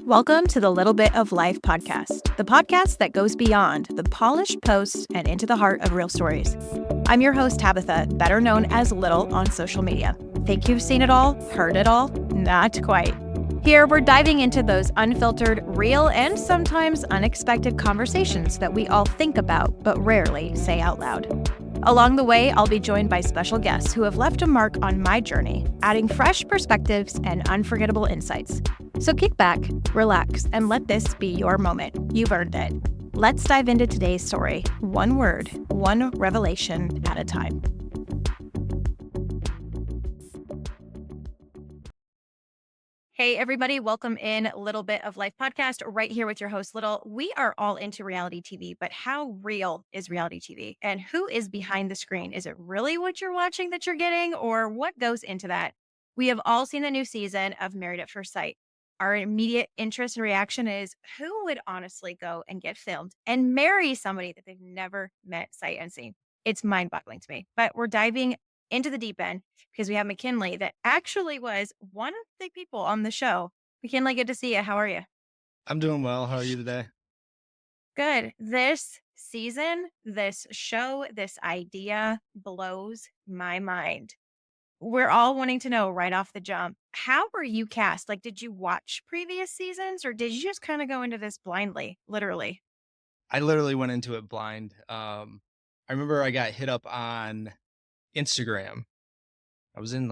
Welcome to the Little Bit of Life podcast, the podcast that goes beyond the polished posts and into the heart of real stories. I'm your host, Tabitha, better known as Little on social media. Think you've seen it all, heard it all? Not quite. Here, we're diving into those unfiltered, real, and sometimes unexpected conversations that we all think about but rarely say out loud. Along the way, I'll be joined by special guests who have left a mark on my journey, adding fresh perspectives and unforgettable insights. So kick back, relax, and let this be your moment. You've earned it. Let's dive into today's story, one word, one revelation at a time. Hey, everybody, welcome in Little Bit of Life podcast right here with your host, Little. We are all into reality TV, but how real is reality TV? And who is behind the screen? Is it really what you're watching that you're getting, or what goes into that? We have all seen the new season of Married at First Sight. Our immediate interest and reaction is who would honestly go and get filmed and marry somebody that they've never met sight unseen? It's mind boggling to me, but we're diving into the deep end because we have Mackinley that actually was one of the people on the show. Mackinley, good to see you. How are you? I'm doing well. How are you today? Good. This season, this show, this idea blows my mind. We're all wanting to know right off the jump, how were you cast? Like, did you watch previous seasons or did you just kind of go into this blindly, literally? I literally went into it blind. I remember I got hit up on Instagram. I was in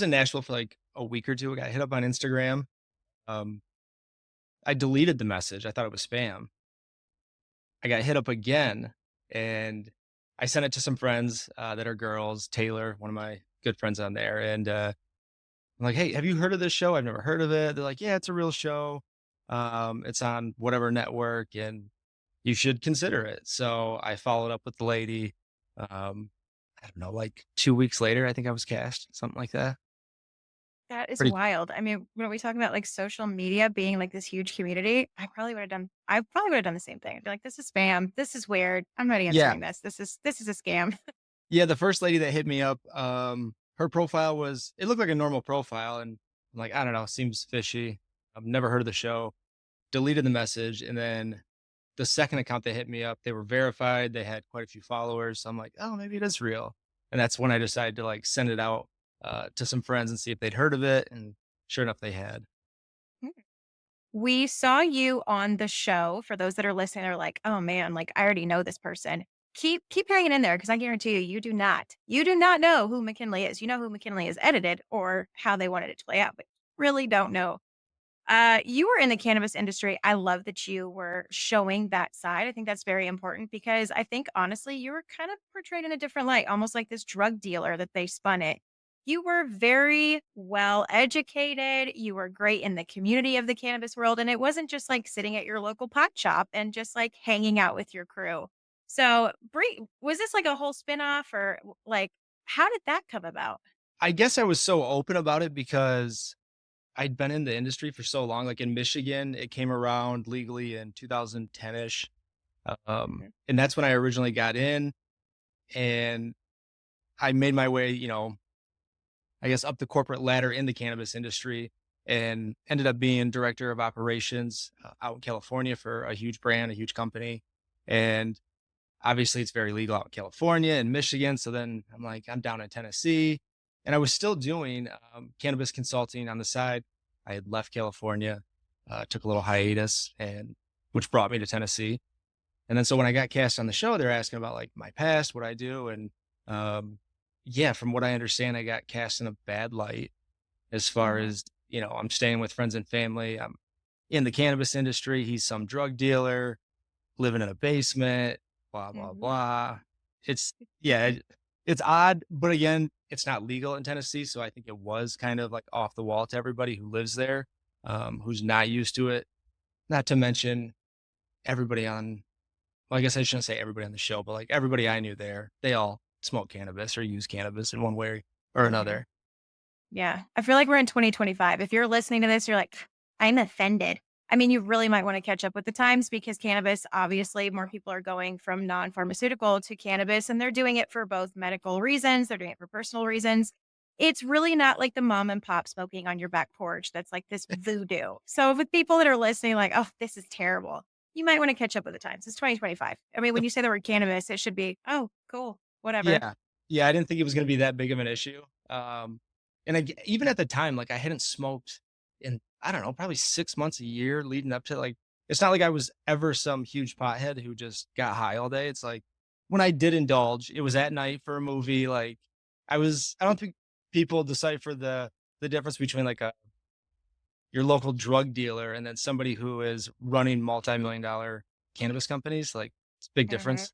Nashville for like a week or two. I got hit up on Instagram. Um, I deleted the message. I thought it was spam. I got hit up again, and I sent it to some friends that are girls. Taylor, one of my good friends on there, and I'm like, "Hey, have you heard of this show? I've never heard of it." They're like, "Yeah, it's a real show. It's on whatever network, and you should consider it." So I followed up with the lady. Um, I don't know, like 2 weeks later, I think I was cast, something like that. That is Pretty wild. I mean, when we talking about like social media being like this huge community, I probably would have done the same thing. I'd be like, this is spam. This is weird. I'm not Yeah. answering this. This is a scam. Yeah, the first lady that hit me up, her profile it looked like a normal profile, and I'm like, "I don't know, seems fishy. I've never heard of the show." Deleted the message, and then the second account that hit me up, they were verified, they had quite a few followers, so I'm like, "Oh, maybe it is real." And that's when I decided to, like, send it out, to some friends and see if they'd heard of it, and sure enough, they had. We saw you on the show. For those that are listening, they're like, oh man, like I already know this person. Keep hanging in there because I guarantee you, you do not know who Mackinley is. You know who Mackinley is edited or how they wanted it to play out, but really don't know. You were in the cannabis industry. I love that you were showing that side. I think that's very important because I think honestly, you were kind of portrayed in a different light, almost like this drug dealer that they spun it. You were very well educated. You were great in the community of the cannabis world. And it wasn't just like sitting at your local pot shop and just like hanging out with your crew. So, Brie, was this like a whole spinoff or like, how did that come about? I guess I was so open about it because I'd been in the industry for so long. Like, in Michigan, it came around legally in 2010-ish, and that's when I originally got in, and I made my way, I guess, up the corporate ladder in the cannabis industry, and ended up being director of operations out in California for a huge brand, a huge company. And obviously, it's very legal out in California and Michigan. So then I'm like, I'm down in Tennessee. And I was still doing cannabis consulting on the side. I had left California, took a little hiatus, and which brought me to Tennessee. And then so when I got cast on the show, they're asking about like my past, what I do, and um, yeah, from what I understand, I got cast in a bad light as far Mhm. as I'm staying with friends and family. I'm in the cannabis industry. He's some drug dealer living in a basement. Blah blah Mhm. blah. It's yeah, it's odd, but again, it's not legal in Tennessee, so I think it was kind of like off the wall to everybody who lives there, who's not used to it. Not to mention everybody on well, I guess I shouldn't say everybody on the show, but like everybody I knew there, they all smoke cannabis or use cannabis in one way or Mhm. another. Yeah. I feel like we're in 2025. If you're listening to this, you're like, I'm offended. I mean, you really might want to catch up with the times because cannabis, obviously, more people are going from non pharmaceutical to cannabis, and they're doing it for both medical reasons, they're doing it for personal reasons. it's really not like the mom and pop smoking on your back porch that's like this voodoo. So with people that are listening, like, oh, this is terrible, you might want to catch up with the times. It's 2025. I mean, when you say the word cannabis, it should be, oh, cool, whatever. Yeah. Yeah, I didn't think it was gonna be that big of an issue. And even at the time, like, I hadn't smoked in, I don't know, probably 6 months, a year leading up to, like, it's not like I was ever some huge pothead who just got high all day. It's like, when I did indulge, it was at night for a movie, like, I don't think people decipher the difference between, like, your local drug dealer and then somebody who is running multi-million dollar cannabis companies, like, it's a big Mhm. difference.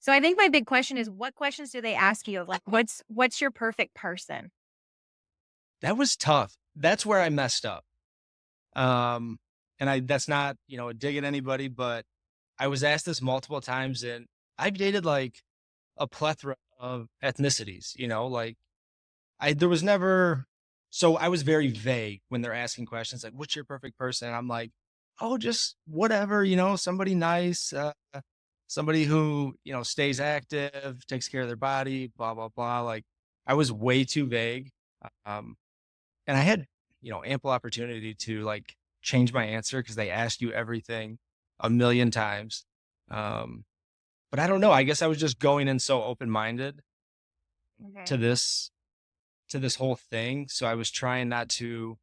So I think my big question is, what questions do they ask you? Like, what's your perfect person? That was tough. That's where I messed up. Um, and I that's not, a dig at anybody, but I was asked this multiple times and I've dated like a plethora of ethnicities, like there was never, so I was very vague when they're asking questions like, what's your perfect person? And I'm like, oh, just whatever, somebody nice, somebody who, stays active, takes care of their body, blah, blah, blah. Like I was way too vague. Um, and I had, ample opportunity to like change my answer because they asked you everything a million times. Um, but I don't know. I guess I was just going in so open minded Okay. to this whole thing. So I was trying not to,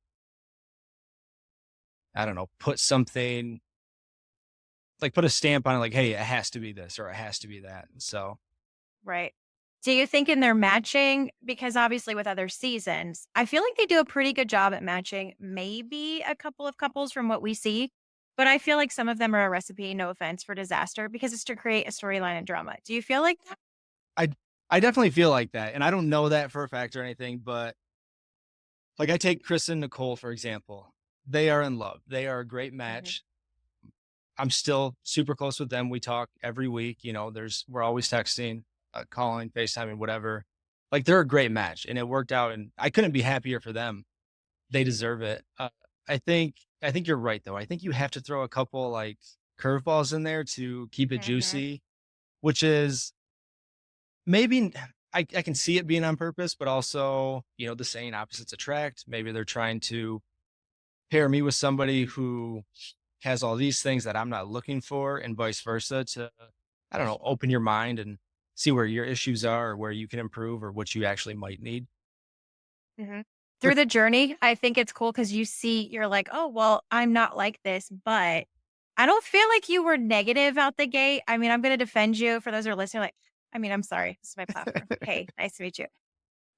I don't know, put something like put a stamp on it, like, hey, it has to be this or it has to be that. So Right. Do you think in their matching, because obviously with other seasons, I feel like they do a pretty good job at matching maybe a couple of couples from what we see, but I feel like some of them are a recipe, no offense, for disaster because it's to create a storyline and drama. Do you feel like that? I I definitely feel like that. And I don't know that for a fact or anything, but like I take Chris and Nicole, for example. They are in love. They are a great Mhm. match. I'm still super close with them. We talk every week. We're always texting, calling, FaceTiming, whatever. Like they're a great match, and it worked out. And I couldn't be happier for them. They deserve it. I think you're right though. I think you have to throw a couple like curveballs in there to keep it Mhm. juicy, which is maybe I can see it being on purpose, but also the saying opposites attract. Maybe they're trying to pair me with somebody who has all these things that I'm not looking for and vice versa to, I don't know, open your mind and see where your issues are or where you can improve or what you actually might need. Mhm. But Through the journey, I think it's cool because you see, you're like, oh, well, I'm not like this, but I don't feel like you were negative out the gate. I mean, I'm going to defend you for those who are listening. Like, I mean, I'm sorry. This is my platform. Hey, nice to meet you.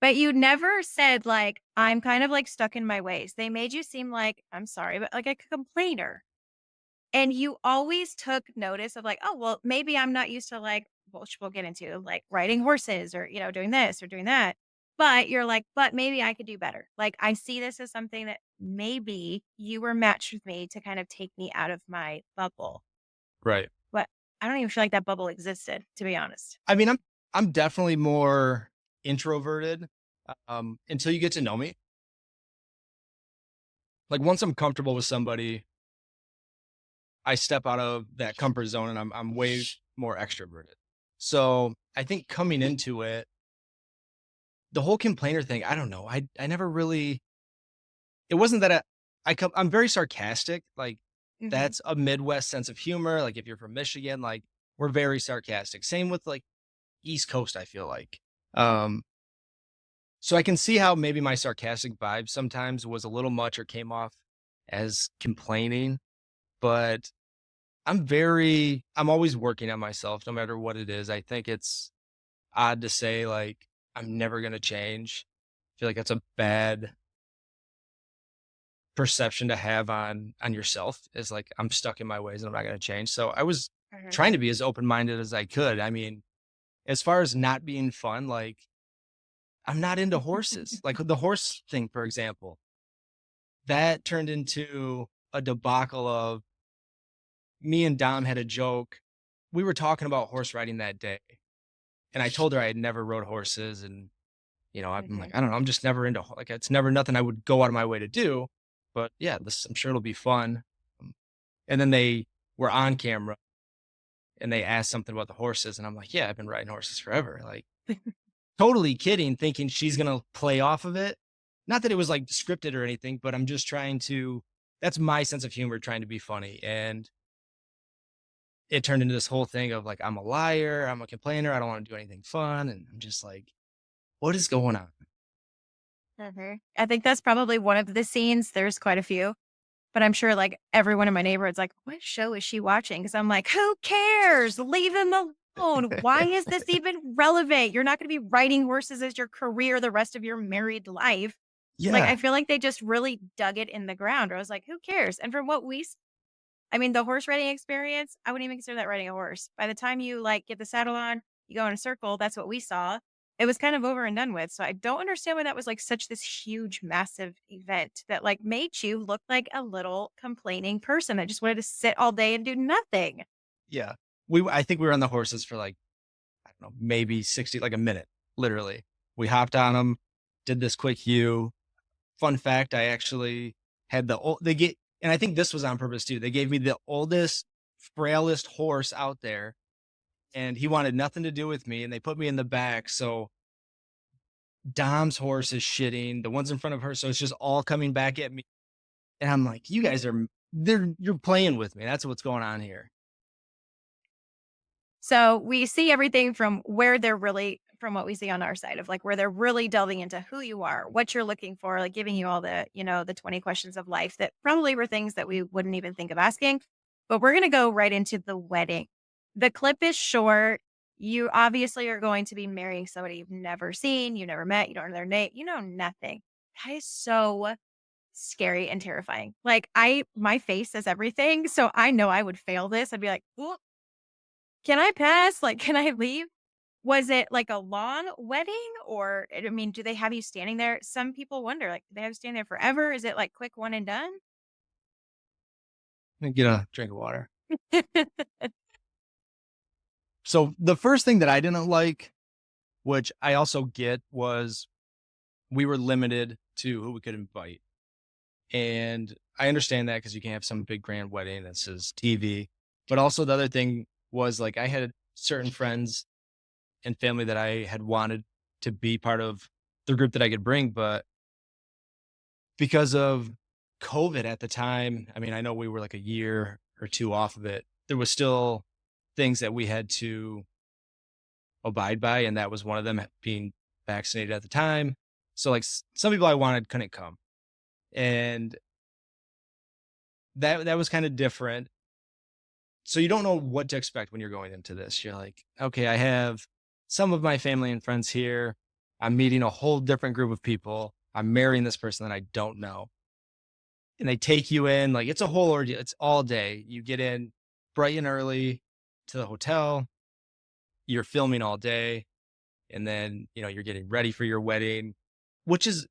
But you never said like, "I'm kind of, like, stuck in my ways." They made you seem like, I'm sorry, but like a complainer. And you always took notice of like, "Oh, well, maybe I'm not used to, like," which we'll get into, like, riding horses or, doing this or doing that. But you're like, "But maybe I could do better." Like, I see this as something that maybe you were matched with me to kind of take me out of my bubble. right. But I don't even feel like that bubble existed, to be honest. I mean, I'm definitely more introverted until you get to know me. Like once I'm comfortable with somebody, I step out of that comfort zone and I'm way more extroverted. So I think coming into it, the whole complainer thing, I don't know. I never really, it wasn't that I'm very sarcastic. Like Mhm, that's a Midwest sense of humor. Like if you're from Michigan, like we're very sarcastic. Same with like East Coast, I feel like. Um, so I can see how maybe my sarcastic vibe sometimes was a little much or came off as complaining, but I'm always working on myself no matter what it is. I think it's odd to say like I'm never going to change. I feel like that's a bad perception to have on yourself is like I'm stuck in my ways and I'm not going to change. So I was mhm. trying to be as open-minded as I could. I mean, as far as not being fun, like I'm not into horses. Like the horse thing, for example, that turned into a debacle of me and Dom had a joke. We were talking about horse riding that day, and I told her I had never rode horses, and I'm like, Mhm. I don't know, I'm just never into like it's never nothing I would go out of my way to do. But yeah, this I'm sure it'll be fun. Um, And then they were on camera and they asked something about the horses, and I'm like, yeah, I've been riding horses forever. Like totally kidding, thinking she's gonna play off of it. Not that it was, like, scripted or anything, but I'm just trying to that's my sense of humor trying to be funny, and it turned into this whole thing of, like, I'm a liar, I'm a complainer, I don't wanna do anything fun, and I'm just like, "What is going on?" Mhm. I think that's probably one of the scenes, there's quite a few, but I'm sure, like, everyone in my neighborhood's like, "What show is she watching?" Because 'Cause I'm like, "Who cares? Leave him alone. Why is this even relevant? You're not gonna be riding horses as your career the rest of your married life." Like, Yeah, I feel like they just really dug it in the ground. I was like, "Who cares?" And from what we I mean, the horse riding experience, I wouldn't even consider that riding a horse. By the time you, like, get the saddle on, you go in a circle, that's what we saw. It was kind of over and done with, so I don't understand why that was, like, such this huge, massive event that, like, made you look like a little complaining person that just wanted to sit all day and do nothing. yeah. I think we were on the horses for, like, I don't know, maybe 60 like, a minute, literally. We hopped on them, did this quick U. Fun fact, I actually had the old they get and I think this was on purpose too. They gave me the oldest, frailest horse out there, and he wanted nothing to do with me, and they put me in the back, so Dom's horse is shitting, the ones in front of her, so it's just all coming back at me, and I'm like, "You guys are you're playing with me, that's what's going on here." So we see everything from where they're really from what we see on our side of like where they're really delving into who you are, what you're looking for, like giving you all the, the 20 questions of life that probably were things that we wouldn't even think of asking. But we're going to go right into the wedding. The clip is short. You obviously are going to be marrying somebody you've never seen, you've never met, you don't know their name, you know nothing. That is so scary and terrifying. Like my face says everything. So I know I would fail this. I'd be like, can I pass? Like, can I leave? Was it like a long wedding or I mean, do they have you standing there? Some people wonder, like, do they have you standing there forever? Is it like quick one and done? Let me get a drink of water. So, the first thing that I didn't like, which I also get, was we were limited to who we could invite. And I understand that because you can have some big grand wedding that says TV. But also the other thing was like I had certain friends and family that I had wanted to be part of the group that I could bring, but because of COVID at the time, I mean, I know we were like a year or two off of it. There was still things that we had to abide by, and that was one of them being vaccinated at the time. So like some people I wanted couldn't come. And that was kind of different. So you don't know what to expect when you're going into this. You're like, okay, I have some of my family and friends here. I'm meeting a whole different group of people. I'm marrying this person that I don't know. And they take you in, like it's a whole ordeal. It's all day. You get in bright and early to the hotel. You're filming all day. And then, you're getting ready for your wedding, which is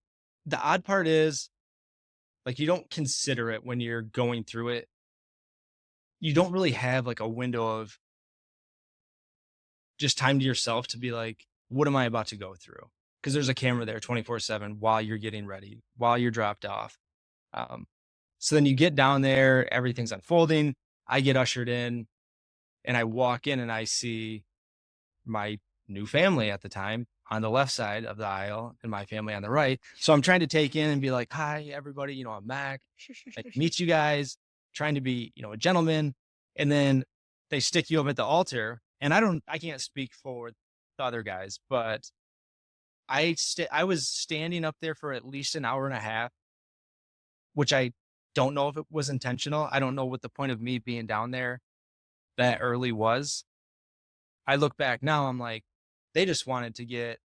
the odd part is like you don't consider it when you're going through it. You don't really have like a window of just time to yourself to be like, what am I about to go through? Because there's a camera there 24/7 while you're getting ready, while you're dropped off. Um, so then you get down there, everything's unfolding. I get ushered in and I walk in and I see my new family at the time on the left side of the aisle and my family on the right. So I'm trying to take in and be like, hi, everybody, I'm Mac. Nice to meet you guys, trying to be, a gentleman. And then they stick you up at the altar. And I can't speak for the other guys, but I was standing up there for at least an hour and a half, which I don't know if it was intentional. I don't know what the point of me being down there that early was. I look back now, I'm like, they just wanted to get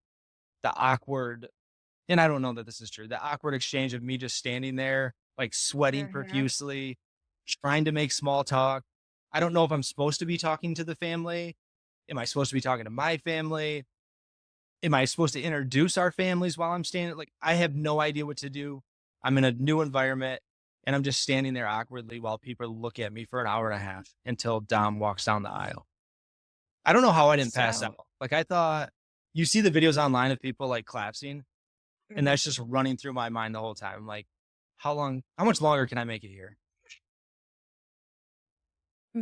the awkward, and I don't know that this is true, the awkward exchange of me just standing there, like sweating Mhm. profusely, trying to make small talk. I don't know if I'm supposed to be talking to the family. Am I supposed to be talking to my family? Am I supposed to introduce our families while I'm standing? Like, I have no idea what to do. I'm in a new environment and I'm just standing there awkwardly while people look at me for an hour and a half until Dom walks down the aisle. I don't know how I didn't pass out. So, Like, I thought you see the videos online of people like collapsing, and mhm. that's just running through my mind the whole time. I'm like, how much longer can I make it here?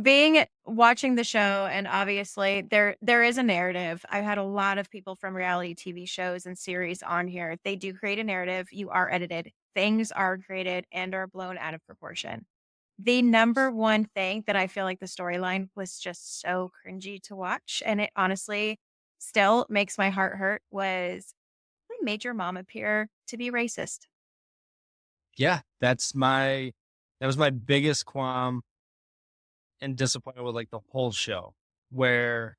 Being watching the show, and obviously there is a narrative. I've had a lot of people from reality TV shows and series on here. They do create a narrative. You are edited. Things are created and are blown out of proportion. The number one thing that I feel like the storyline was just so cringy to watch, and it honestly still makes my heart hurt, was they made your mom appear to be racist. Yeah, that was my biggest qualm and disappointment with, like, the whole show, where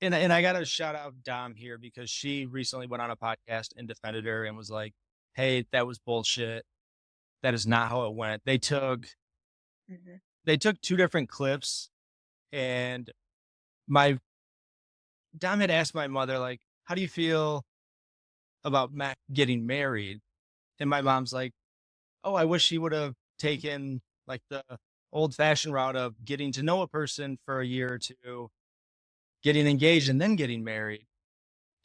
and I gotta shout out Dom here because she recently went on a podcast and defended her and was like, "Hey, that was bullshit. That is not how it went." Mhm, They took 2 different clips, and my Dom had asked my mother, like, "How do you feel about Mac getting married?" And my mom's like, "Oh, I wish he would've taken, like, the old-fashioned route of getting to know a person for a year or 2, getting engaged, and then getting married."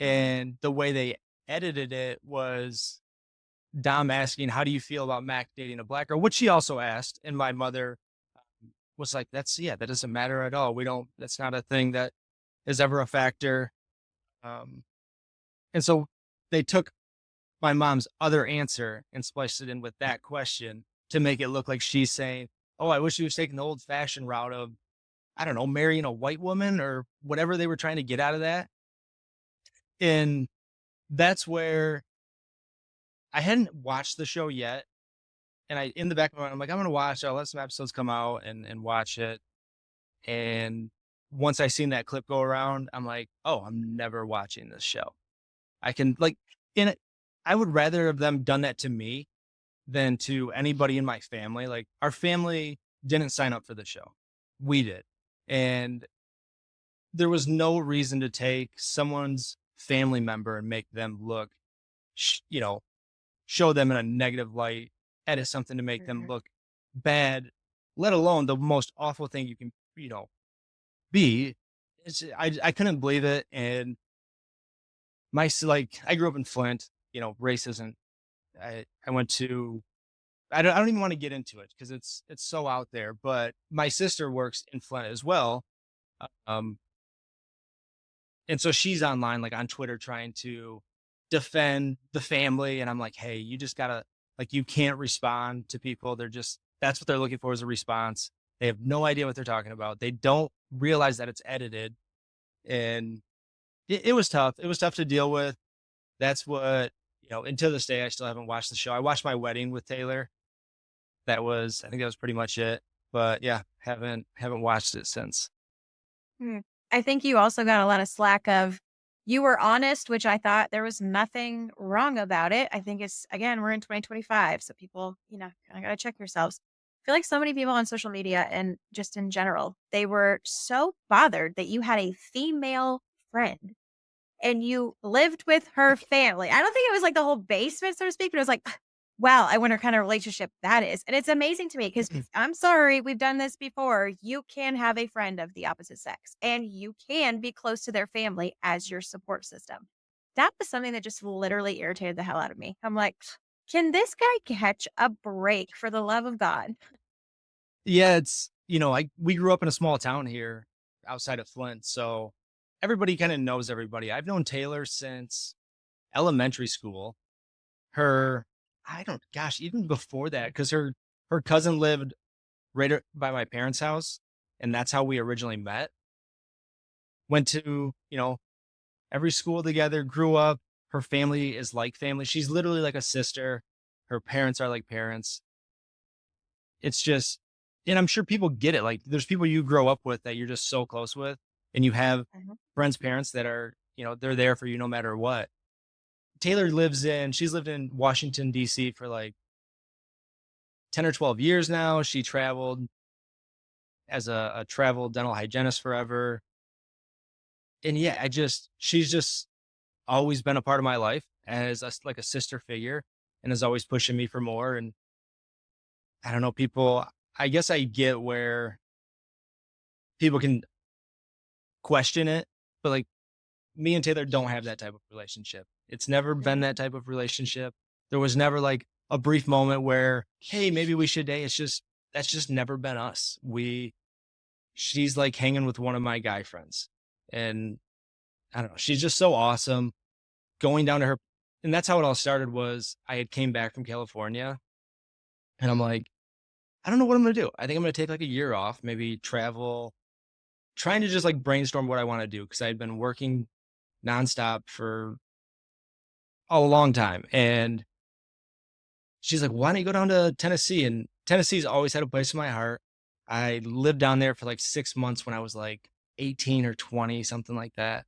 mhm, And the way they edited it was Dom asking, "How do you feel about Mac dating a black girl?" Which she also asked, and my mother was like, "That's yeah, that doesn't matter at all. We don't that's not a thing that is ever a factor." Um, and so they took my mom's other answer and spliced it in with that question to make it look like she's saying, "Oh, I wish he was taking the old-fashioned route of, I don't know, marrying a white woman," or whatever they were trying to get out of that. And that's where I hadn't watched the show yet, and I in the back of my mind, I'm like, "I'm gonna watch it. I'll let some episodes come out and watch it." And once I seen that clip go around, I'm like, "Oh, I'm never watching this show." I can like in it I would rather have them done that to me than to anybody in my family. Like, our family didn't sign up for the show. We did. And there was no reason to take someone's family member and make them look, you know, show them in a negative light, edit something to make them mhm. look bad, let alone the most awful thing you can, be. I couldn't believe it. And like, I grew up in Flint, race isn't, I went to, I don't even want to get into it because it's so out there. But my sister works in Flint as well. Um, and so she's online, like on Twitter, trying to defend the family. And I'm like, hey, you just gotta, like, you can't respond to people. That's what they're looking for is a response. They have no idea what they're talking about. They don't realize that it's edited. And it was tough. It was tough to deal with. That's what, and to this day, I still haven't watched the show. I watched my wedding with Taylor. I think that was pretty much it. But yeah, haven't watched it since. Hmm. I think you also got a lot of slack of you were honest, which I thought there was nothing wrong about it. I think it's again, we're in 2025, so people, I gotta check yourselves. I feel like so many people on social media and just in general, they were so bothered that you had a female friend and you lived with her family. I don't think it was like the whole basement, so to speak, but it was like, wow, I wonder what kind of relationship that is. And it's amazing to me because I'm sorry, we've done this before. You can have a friend of the opposite sex and you can be close to their family as your support system. That was something that just literally irritated the hell out of me. I'm like, can this guy catch a break for the love of God? Yeah, we grew up in a small town here outside of Flint, so everybody kind of knows everybody. I've known Taylor since elementary school. Her, I don't, gosh, even before that, because her cousin lived by my parents' house, and that's how we originally met. Went to, every school together, grew up. Her family is like family. She's literally like a sister. Her parents are like parents. It's just, and I'm sure people get it. Like, there's people you grow up with that you're just so close with, and you have Mhm. friends' parents that are, they're there for you no matter what. She's lived in Washington, D.C. for like 10 or 12 years now. She traveled as a travel dental hygienist forever. And yeah, she's just always been a part of my life as like a sister figure and is always pushing me for more. And I don't know, I guess I get where people can question it, but like, me and Taylor don't have that type of relationship. It's never been that Mhm. type of relationship. There was never like a brief moment where, hey, maybe we should date. It's just that's just never been us. She's like hanging with one of my guy friends. And I don't know, she's just so awesome. Going down to her, and that's how it all started. Was I had came back from California, and I'm like, I don't know what I'm gonna do. I think I'm gonna take like a year off, maybe travel, trying to just like brainstorm what I want to do because I had been working nonstop for a long time. And she's like, why don't you go down to Tennessee? And Tennessee's always had a place in my heart. I lived down there for like 6 months when I was like 18 or 20, something like that.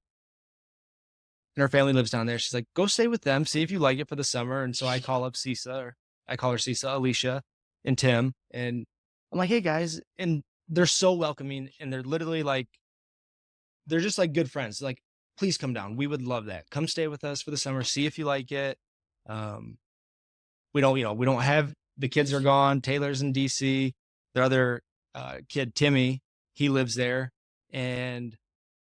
And her family lives down there. She's like, go stay with them, see if you like it for the summer. And so I call up Cisa, or I call her Cisa, Alicia, and Tim. And I'm like, hey guys. And they're so welcoming. And they're literally like, they're just like good friends. Like, please come down. We would love that. Come stay with us for the summer. See if you like it. Um, we don't have the kids are gone. Taylor's in DC. Their other kid, Timmy, he lives there. And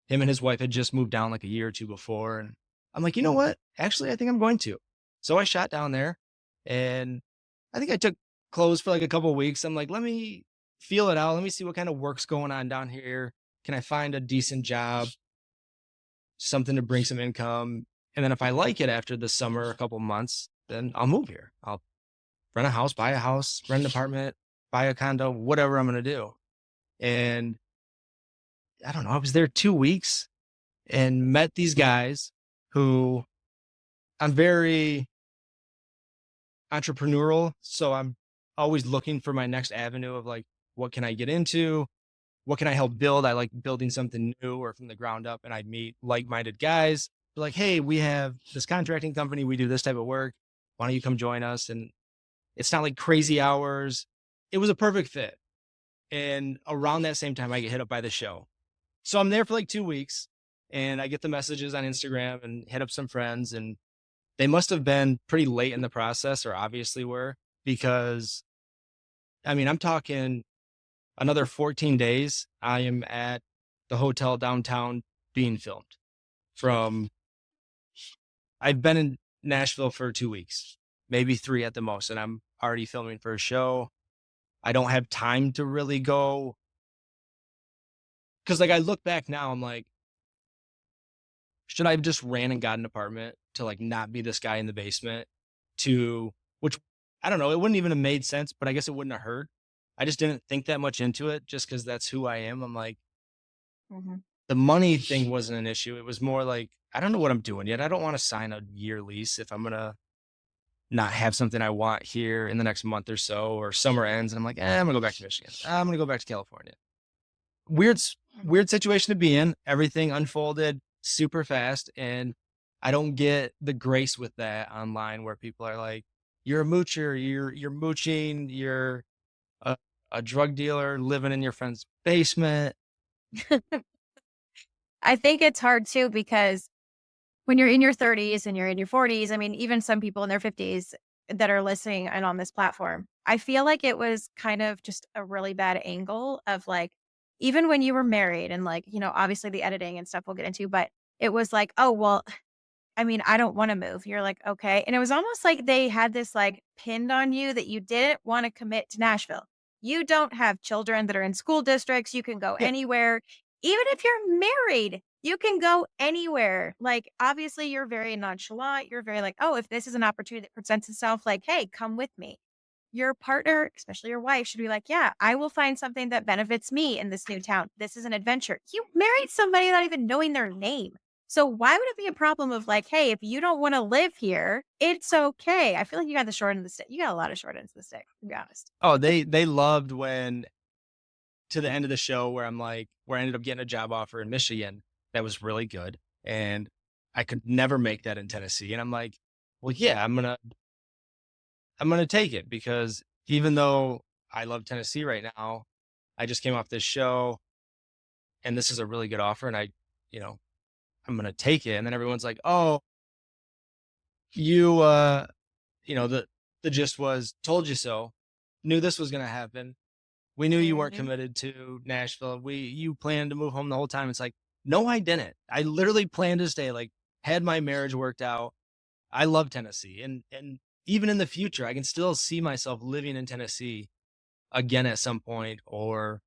him and his wife had just moved down like a year or two before. And I'm like, you know what? Actually, I think I'm going to. So I shot down there and I think I took clothes for like a couple of weeks. I'm like, let me feel it out. Let me see what kind of work's going on down here. Can I find a decent job, something to bring some income? And then if I like it after the summer, a couple months, then I'll move here. I'll rent a house, buy a house, rent an apartment, buy a condo, whatever I'm going to do. And I don't know. I was there 2 weeks and met these guys who I'm very entrepreneurial. So I'm always looking for my next avenue of like, what can I get into? What can I help build? I like building something new or from the ground up. And I'd meet like minded guys. Be like, hey, we have this contracting company. We do this type of work. Why don't you come join us? And it's not like crazy hours. It was a perfect fit. And around that same time, I get hit up by the show. So I'm there for like 2 weeks and I get the messages on Instagram and hit up some friends. And they must have been pretty late in the process, or obviously were, because I mean, I'm talking another 14 days. I am at the hotel downtown being filmed from, I've been in Nashville for 2 weeks, maybe three at the most. And I'm already filming for a show. I don't have time to really go. Cause like I look back now, I'm like, should I have just ran and got an apartment to like not be this guy in the basement to which I don't know, it wouldn't even have made sense, but I guess it wouldn't have hurt. I just didn't think that much into it just because that's who I am. I'm like, Mhm. the money thing wasn't an issue. It was more like, I don't know what I'm doing yet. I don't want to sign a year lease if I'm gonna not have something I want here in the next month or so, or summer ends and I'm like, I'm gonna go back to Michigan. I'm gonna go back to California. Weird weird situation to be in. Everything unfolded super fast, and I don't get the grace with that online where people are like, "You're a moocher, you're mooching, you're a, a drug dealer living in your friend's basement." I think it's hard too because when you're in your 30s and you're in your 40s, I mean, even some people in their 50s that are listening and on this platform, I feel like it was kind of just a really bad angle of like, even when you were married and like, obviously the editing and stuff we'll get into, but it was like, oh, well, I mean, I don't wanna move. You're like, "Okay." And it was almost like they had this, like, pinned on you that you didn't wanna commit to Nashville. You don't have children that are in school districts, you can go Yeah. anywhere. Even if you're married, you can go anywhere. Like, obviously, you're very nonchalant, you're very like, "Oh, if this is an opportunity that presents itself, like, hey, come with me." Your partner, especially your wife, should be like, "Yeah, I will find something that benefits me in this new town. This is an adventure." You married somebody not even knowing their name. So why would it be a problem of like, "Hey, if you don't wanna live here, it's okay." I feel like you got the short end of the stick. You got a lot of short ends of the stick, to be honest. Oh, they loved when to the end of the show where I'm like, where I ended up getting a job offer in Michigan that was really good, and I could never make that in Tennessee. And I'm like, well, yeah, I'm gonna take it because even though I love Tennessee right now, I just came off this show and this is a really good offer and you know, I'm gonna take it. And then everyone's like, oh, you the gist was told you so, knew this was gonna happen. We knew you weren't Mhm. committed to Nashville. You planned to move home the whole time. It's like, no, I didn't. I literally planned to stay, like had my marriage worked out. I love Tennessee. And even in the future, I can still see myself living in Tennessee. again at some point or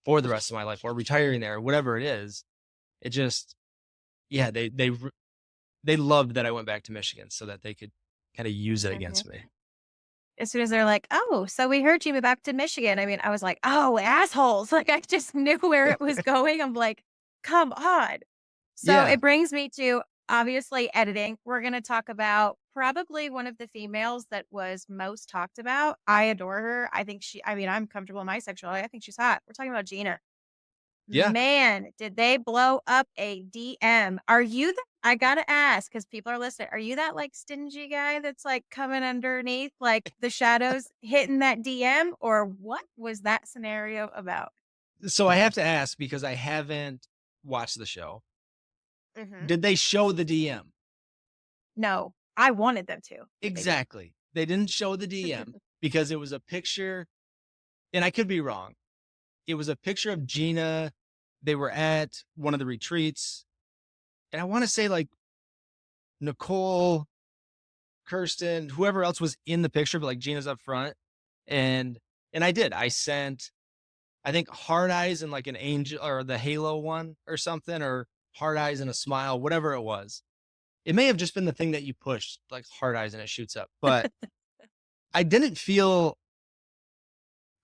for the rest of my life or retiring there, whatever it is. It just yeah, they loved that I went back to Michigan so that they could kinda use it Mhm. against me. As soon as they're like, "Oh, so we heard you moved back to Michigan." I mean, I was like, "Oh, assholes." Like, I just knew where it was going. I'm like, "Come on." So Yeah. it brings me to obviously editing. We're going to talk about probably one of the females that was most talked about. I adore her. I mean, I'm comfortable in my sexuality. I think she's hot. We're talking about Gina. Yeah. Man, did they blow up a DM. Are you the I gotta ask because people are listening. Are you that like stingy guy that's like coming underneath, like the shadows hitting that DM? Or what was that scenario about? So I have to ask because I haven't watched the show. Mhm. Did they show the DM? No, I wanted them to, but they didn't. Exactly. They didn't show the DM because it was a picture, and I could be wrong. It was a picture of Gina. They were at one of the retreats, and I wanna say, like, Nicole, Kirsten, whoever else was in the picture, but, like, Gina's up front, and I did. I sent, I think, heart eyes and, like, an angel or the halo one or something, or heart eyes and a smile, whatever it was. It may have just been the thing that you push, like heart eyes and it shoots up, but I didn't feel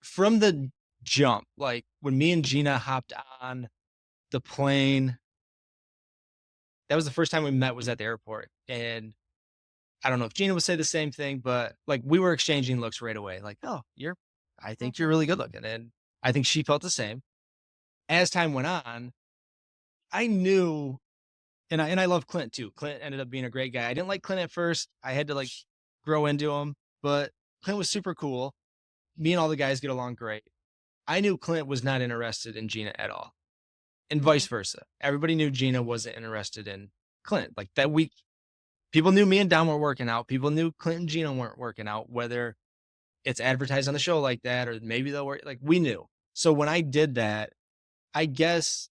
from the jump, like, when me and Gina hopped on the plane, that was the first time we met was at the airport, and I don't know if Gina would say the same thing, but, like, we were exchanging looks right away, like, "Oh, I think you're Mhm, really good looking," and I think she felt the same. As time went on, I knew, and I love Clint too. Clint ended up being a great guy. I didn't like Clint at first. I had to, like, grow into him, but Clint was super cool. Me and all the guys get along great. I knew Clint was not interested in Gina at all, and vice mhm, versa. Everybody knew Gina wasn't interested in Clint. Like that week, people knew me and Dom were working out. People knew Clint and Gina weren't working out, whether it's advertised on the show like that or maybe they'll work. Like we knew. So when I did that, I guess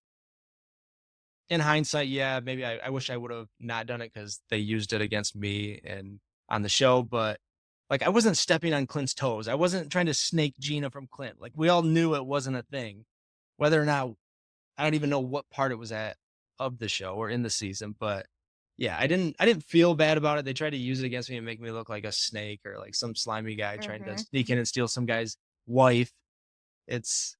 in hindsight, yeah, maybe I wish I would have not done it because they used it against me and on the show. But like I wasn't stepping on Clint's toes. I wasn't trying to snake Gina from Clint. Like we all knew it wasn't a thing. Whether or not I don't even know what part it was at of the show or in the season, but yeah, I didn't feel bad about it. They tried to use it against me and make me look like a snake or like some slimy guy trying to mhm. sneak in and steal some guy's wife. It's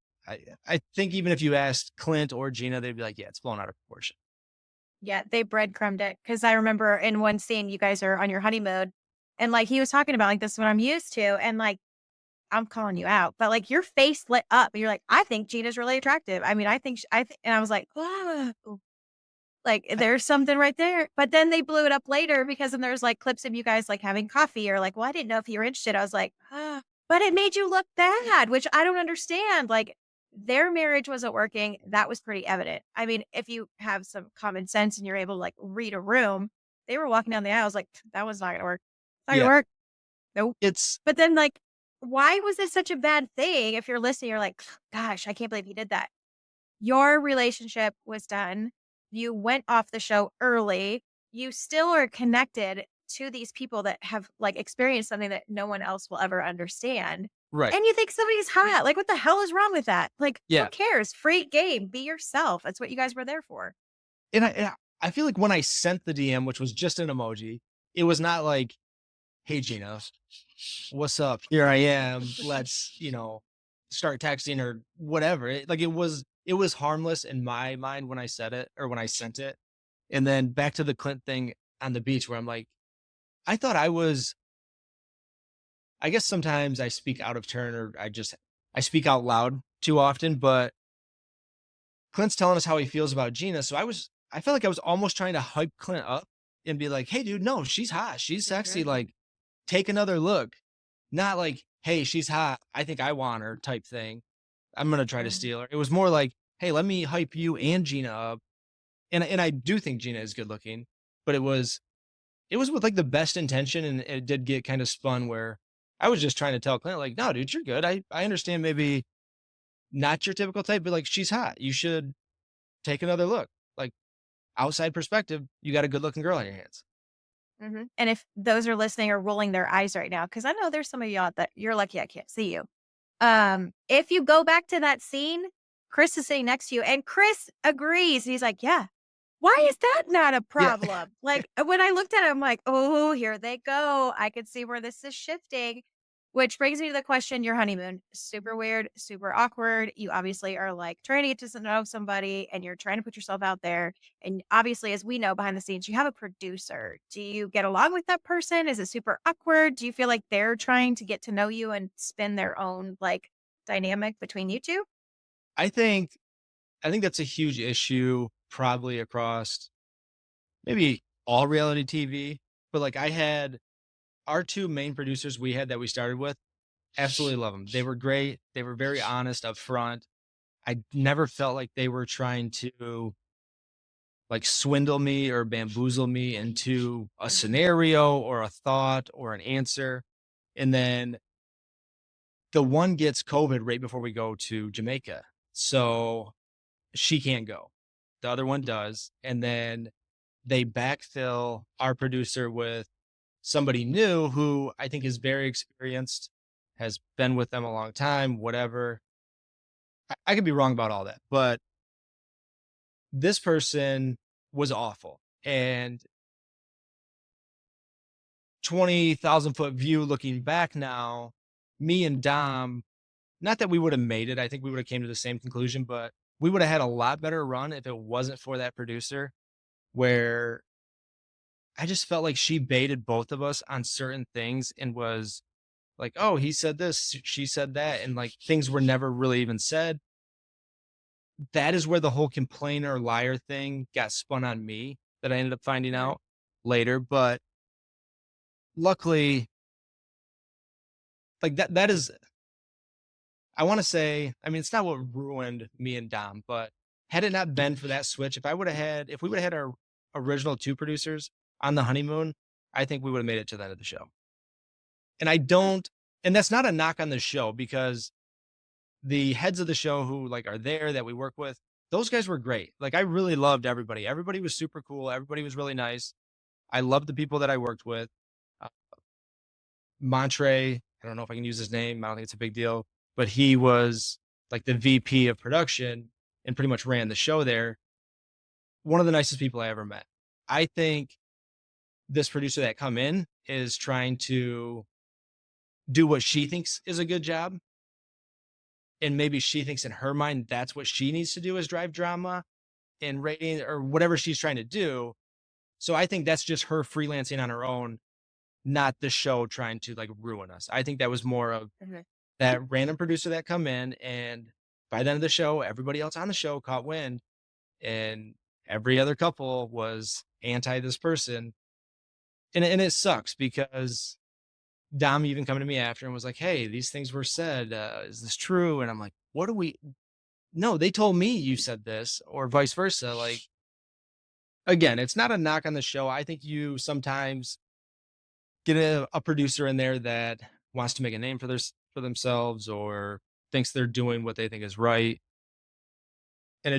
I think even if you asked Clint or Gina, they'd be like, "Yeah, it's blown out of proportion." Yeah, they breadcrumbed it because I remember in one scene, you guys are on your honeymoon, and, like, he was talking about, like, "This is what I'm used to," and, like, I'm calling you out, but, like, your face lit up, and you're like, "I think Gina's really attractive. I mean, I think sh I thi" and I was like, "Ah." Like, I, there's something right there, but then they blew it up later because then there's, like, clips of you guys, like, having coffee or, like, "Well, I didn't know if you were interested." I was like, "Ah," but it made you look bad, which I don't understand, like, their marriage wasn't working, that was pretty evident. I mean, if you have some common sense and you're able to, like, read a room, they were walking down the aisle, I was like, "That was not gonna work. Not gonna yeah, work. Nope." it's But then, like, why was this such a bad thing? If you're listening, you're like, "Gosh, I can't believe he did that." Your relationship was done. You went off the show early. You still are connected to these people that have, like, experienced something that no one else will ever understand, right. and you think somebody's hot. Like, what the hell is wrong with that? Like, who Yeah, cares? Free game. Be yourself. That's what you guys were there for. and I feel like when I sent the DM, which was just an emoji, it was not like, "Hey Gina, what's up? Here I am. Let's, start texting or whatever." It was harmless in my mind when I said it or when I sent it. And then back to the Clint thing on the beach where I'm like, I thought I guess sometimes I speak out of turn or I speak out loud too often, but Clint's telling us how he feels about Gina. So I felt like I was almost trying to hype Clint up and be like, "Hey dude, no, she's hot. She's sexy. Mhm, Like take another look." Not like, "Hey, she's hot. I think I want her," type thing. I'm gonna try to mhm, steal her. It was more like, "Hey, let me hype you and Gina up." And I do think Gina is good looking, but it was with like the best intention, and it did get kind of spun where I was just trying to tell Clint, like, "No, dude, you're good. I understand maybe not your typical type, but like she's hot. You should take another look." Like outside perspective, you got a good looking girl on your hands. mhm. And if those are listening are rolling their eyes right now, because I know there's some of y'all that you're lucky I can't see you. If you go back to that scene, Chris is sitting next to you, and Chris agrees. He's like, "Yeah, why is that not a Yeah. problem?" Like, when I looked at it, I'm like, "Oh, here they go. I could see where this is shifting." Which brings me to the question, your honeymoon, super weird, super awkward. You obviously are, like, trying to get to know somebody, and you're trying to put yourself out there, and obviously, as we know behind the scenes, you have a producer. Do you get along with that person? Is it super awkward? Do you feel like they're trying to get to know you and spin their own, like, dynamic between you 2? I think I think that's a huge issue probably across maybe all reality TV, but, like, I had our 2 main producers we had that we started with, absolutely love them. They were great, they were very honest upfront. I never felt like they were trying to, like, swindle me or bamboozle me into a Mhm, scenario or a thought or an answer, and then the one gets COVID right before we go to Jamaica, so she can't go. The other one does, and then they backfill our producer with somebody new who I think is very experienced, has been with them a long time, whatever. I could be wrong about all that, but this person was awful. And 20,000 foot view looking back now, me and Dom, not that we would have made it. I think we would have came to the same conclusion, but we would have had a lot better run if it wasn't for that producer where I just felt like she baited both of us on certain things and was like, "Oh, he said this, she said that," and, like, things were never really even said. That is where the whole complainer liar thing got spun on me that I ended up finding mhm, out later, but luckily, like, that is I wanna say I mean, it's not what ruined me and Dom, but had it not been for that switch, if we would've had our original 2 producers on the honeymoon, I think we would've made it to the end of the show. And I mm, don't and that's not a knock on the show because the heads of the show who, like, are there that we work with, those guys were great. Like, I really loved everybody. Everybody was super cool. Everybody was really nice. I loved the people that I worked with. Uh, Montre, I don't know if I can use his name. I don't think it's a big deal, but he was like the VP of production and pretty much ran the show there. One of the nicest people I ever met. I think this producer that come in is trying to do what she thinks is a good job. And maybe she thinks in her mind that's what she needs to do is drive drama and rating or whatever she's trying to do. So I think that's just her freelancing on her own, not the show trying to like ruin us. I think that was more of mhm. that random producer that come in and by the end of the show, everybody else on the show caught wind and every other couple was anti this person. And it sucks because Dom even coming to me after and was like, "Hey, these things were said. Is this true?" And I'm like, "What do we? No, they told me you said this, or vice versa." Like, again, it's not a knock on the show. I think you sometimes get a producer in there that wants to make a name for for themselves or thinks they're doing what they think is right. And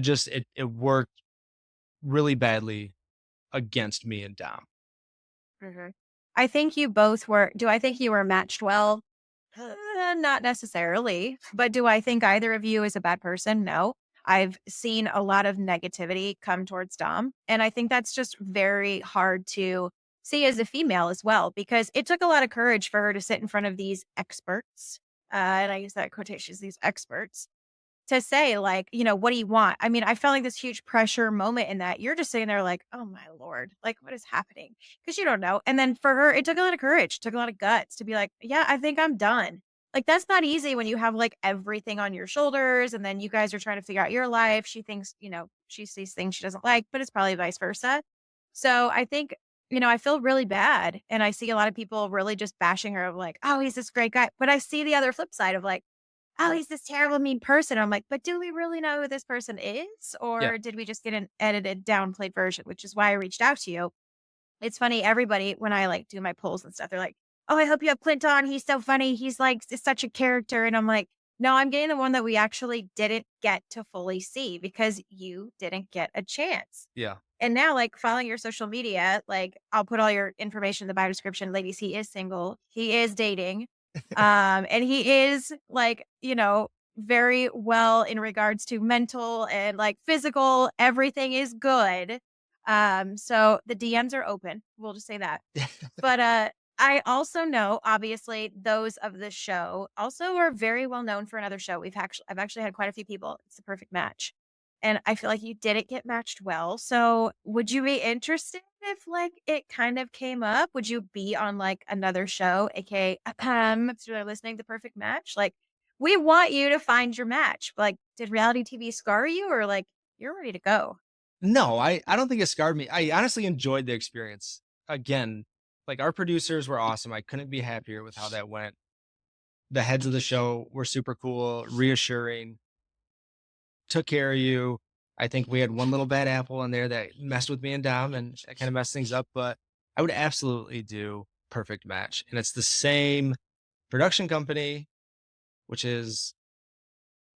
it worked really badly against me and Dom. Mhm. I think you both were do I think you were matched well? Not necessarily, but do I think either of you is a bad person? No. I've seen a lot of negativity come towards Dom, and I think that's just very hard to see as a female as well, because it took a lot of courage for her to sit in front of these experts, and I use that quotations, these experts, to say, like, "What do you want?" I mean, I felt like this huge pressure moment in that you're just sitting there like, "Oh my lord, like, what is happening?" Because you don't know, and then for her, it took a lot of courage, took a lot of guts to be like, "Yeah, I think I'm done." Like, that's not easy when you have, like, everything on your shoulders, and then you guys are trying to figure out your life. She thinks, she sees things she doesn't like, but it's probably vice versa. So, I think, I feel really bad, and I see a lot of people really just bashing her of like, "Oh, he's this great guy," but I see the other flip side of like, "Oh, he's this terrible, mean person." I'm like, "But do we really know who this person is? Yeah. Or did we just get an edited, downplayed version?" Which is why I reached out to you. It's funny, everybody, when I like do my polls and stuff, they're like, "Oh, I hope you have Clint on. He's so funny. He's like such a character." And I'm like, "No, I'm getting the one that we actually didn't get to fully see because you didn't get a chance." Yeah. And now, like, following your social media, like, I'll put all your information in the bio description. Ladies, he is single. He is dating. And he is like, very well in regards to mental and like physical, everything is good. So the DMs are open. We'll just say that. But I also know obviously those of the show also are very well known for another show. I've actually had quite a few people. It's the perfect match. And I feel like you didn't get matched well. So would you be interested if like it kind of came up? Would you be on like another show, aka if you're listening to Perfect Match? Like we want you to find your match. Like, did reality TV scar you or like you're ready to go? No, I don't think it scarred me. I honestly enjoyed the experience. Again, like, our producers were awesome. I couldn't be happier with how that went. The heads of the show were super cool, reassuring, took care of you. I think we had one little bad apple in there that messed with me and Dom, and that kinda messed things up, but I would absolutely do Perfect Match, and it's the same production company, which is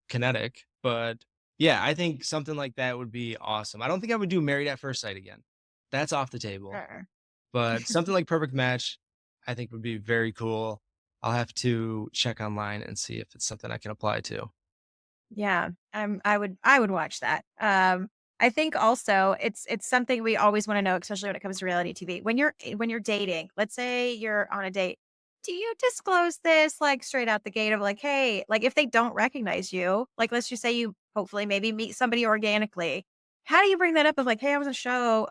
Kinetic, but yeah, I think something like that would be awesome. I don't think I would do Married at First Sight again. That's off the table, Sure. but something like Perfect Match, I think would be very cool. I'll have to check online and see if it's something I can apply to. Yeah, I would watch that. I think also it's something we always want to know, especially when it comes to reality TV. When you're dating, let's say you're on a date, do you disclose this like straight out the gate of like, hey, like if they don't recognize you, like let's just say you hopefully maybe meet somebody organically. How do you bring that up of like, hey, I was on a show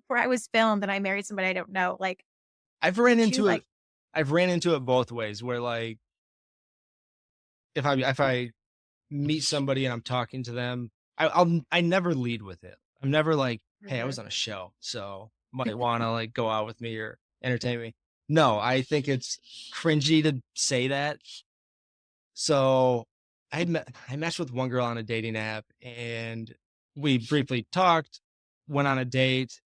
where I was filmed and I married somebody I don't know? Like, I've ran would you into it like I've ran into it both ways where, like, if I meet somebody and I'm talking to them, I never lead with it. I'm never like, "Hey, I Mhm. was on a show, so might wanna, like, go out with me or entertain me." No, I think it's cringy to say that. So, I matched with one girl on a dating app, and we briefly talked, went on a date,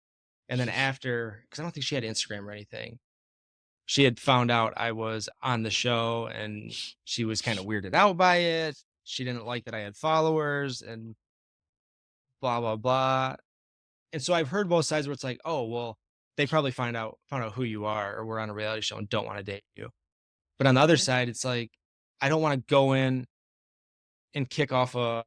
and then after, because I don't think she had Instagram or anything, she had found out I was on the show, and she was kinda weirded out by it. She didn't like that I had followers and blah, blah, blah. And so I've heard both sides where it's like, "Oh, well, they probably found out who you are or we're on a reality show and don't wanna date you." But on the other Mhm. side, it's like, I don't wanna go in and kick off a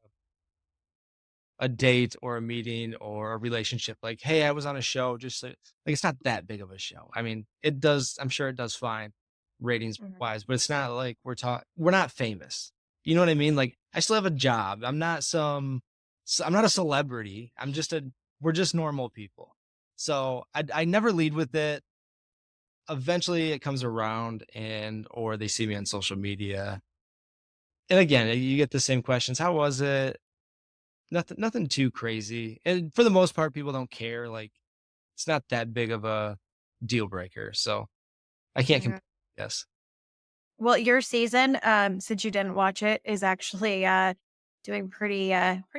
date or a meeting or a relationship like, "Hey, I was on a show," just so like, it's not that big of a show. I mean, I'm sure it does fine ratings Mhm. wise, but it's not like we're not famous. You know what I mean? Like, I still have a job. I'm not a celebrity. We're just normal people. So, I never lead with it. Eventually, it comes around or they see me on social media. And again, you get the same questions, "How was it?" Nothing too crazy, and for the most part, people don't care, like, it's not that big of a deal breaker, so I can't Mhm. complain, yes. Well, your season, since you didn't watch it, is actually doing pretty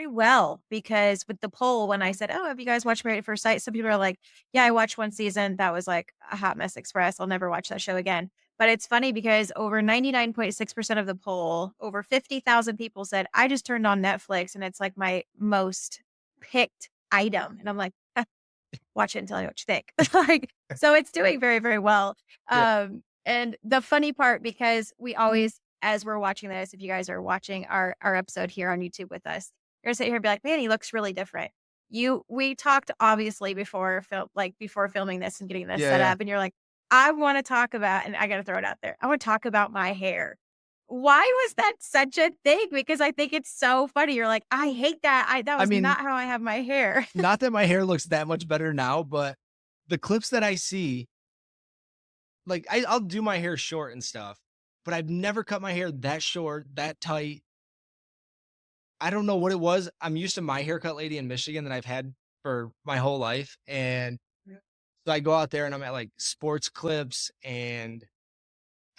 well because with the poll, when I said, "Oh, have you guys watched Married at First Sight?" Some people are like, "Yeah, I watched one season. That was like a hot mess express. I'll never watch that show again." But it's funny because over 99.6% of the poll, over 50,000 people said, "I just turned on Netflix and it's like my most picked item." And I'm like, watch it and tell me what you think. Like, so it's doing very, very well. Yeah. And the funny part, because we always, as we're watching this, if you guys are watching our episode here on YouTube with us, you're gonna sit here and be like, man, he looks really different. We talked obviously before filming this and getting this Yeah, set yeah. up, and you're like, I want to talk about, and I got to throw it out there. I want to talk about my hair. Why was that such a thing? Because I think it's so funny. You're like, I hate that. That I was mean, not how I have my hair. not that my hair looks that much better now, but the clips that I see, like, I'll do my hair short and stuff, but I've never cut my hair that short, that tight. I don't know what it was. I'm used to my haircut lady in Michigan that I've had for my whole life, and so I go out there and I'm at, like, sports clips, and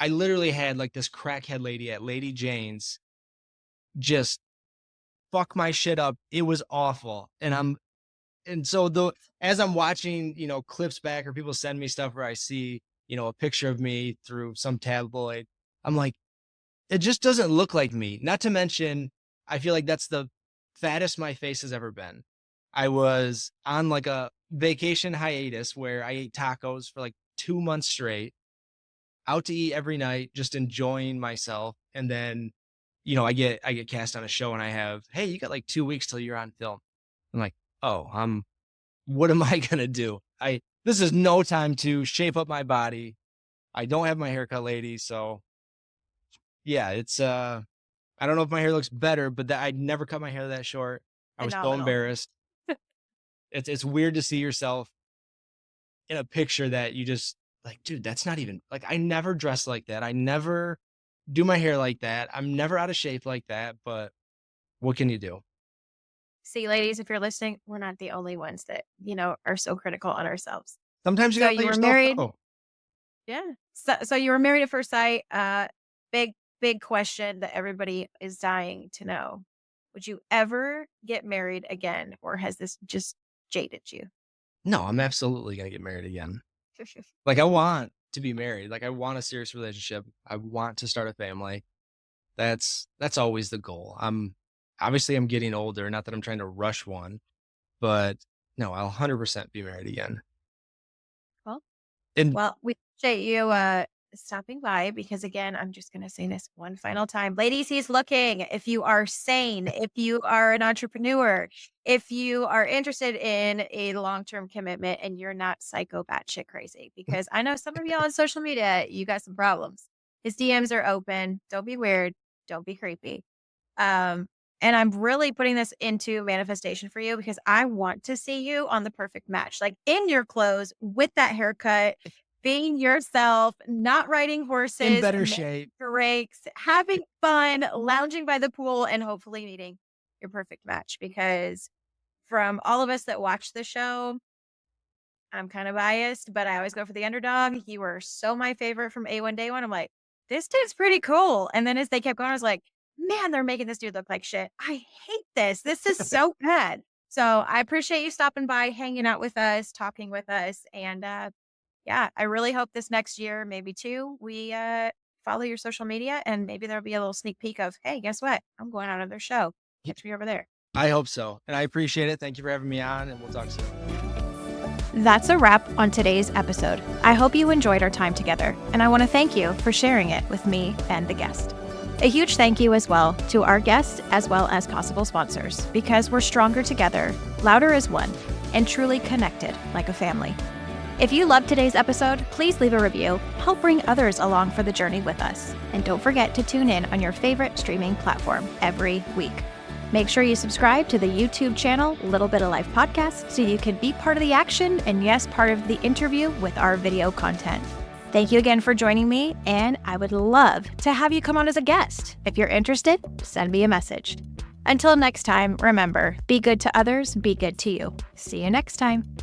I literally had, like, this crackhead lady at Lady Jane's just fuck my shit up. It was awful, and so the as I'm watching, clips back or people send me stuff where I see, a picture of me through some tabloid, I'm like, "It just doesn't look like me." Not to mention, I feel like that's the fattest my face has ever been. I was on, like, a vacation hiatus where I ate tacos for, like, 2 months straight. out to eat every night, just enjoying myself. And then, I get cast on a show and I have, hey, you got like 2 weeks till you're on film. I'm like, oh, what am I gonna do? This is no time to shape up my body. I don't have my haircut lady, so yeah, I don't know if my hair looks better, but that I'd never cut my hair that short. I was so Phenomenal. embarrassed. It's weird to see yourself in a picture that you just like, dude, that's not even like I never dress like that. I never do my hair like that. I'm never out of shape like that, but what can you do? See, ladies, if you're listening, we're not the only ones that, are so critical on ourselves. Sometimes you So gotta let you were yourself married. go. Yeah. So you were married at first sight. Big, big question that everybody is dying to know. Would you ever get married again, or has this just jaded you? No, I'm absolutely gonna get married again. Like I want to be married. Like I want a serious relationship. I want to start a family. That's always the goal. I'm getting older, not that I'm trying to rush one, but no, I'll 100% be married again. Well, And Well, we appreciate you stopping by because, again, I'm just going to say this one final time. Ladies, he's looking. If you are sane, if you are an entrepreneur, if you are interested in a long term commitment and you're not psycho batshit crazy, because I know some of y'all on social media, you got some problems. His DMs are open. Don't be weird. Don't be creepy. Um, and I'm really putting this into manifestation for you because I want to see you on the perfect match, like in your clothes with that haircut, being yourself, not riding in horses, better making shape. breaks, having fun, lounging by the pool, and hopefully meeting your perfect match. Because from all of us that watch the show, I'm kind of biased, but I always go for the underdog. You were so my favorite from A1 day one. I'm like, this dude's pretty cool. And then as they kept going, I was like, man, they're making this dude look like shit. I hate this. This is so bad. So I appreciate you stopping by, hanging out with us, talking with us. And yeah, I really hope this next year, maybe two, we follow your social media and maybe there'll be a little sneak peek of, hey, guess what? I'm going on to their show. Catch me over there. I hope so. And I appreciate it. Thank you for having me on, and we'll talk soon. That's a wrap on today's episode. I hope you enjoyed our time together, and I want to thank you for sharing it with me and the guest. A huge thank you as well to our guests as well as possible sponsors, because we're stronger together, louder as one, and truly connected like a family. If you loved today's episode, please leave a review, help bring others along for the journey with us, and don't forget to tune in on your favorite streaming platform every week. Make sure you subscribe to the YouTube channel, Little Bit of Life Podcast, so you can be part of the action and, yes, part of the interview with our video content. Thank you again for joining me, and I would love to have you come on as a guest. If you're interested, send me a message. Until next time, remember, be good to others, be good to you. See you next time.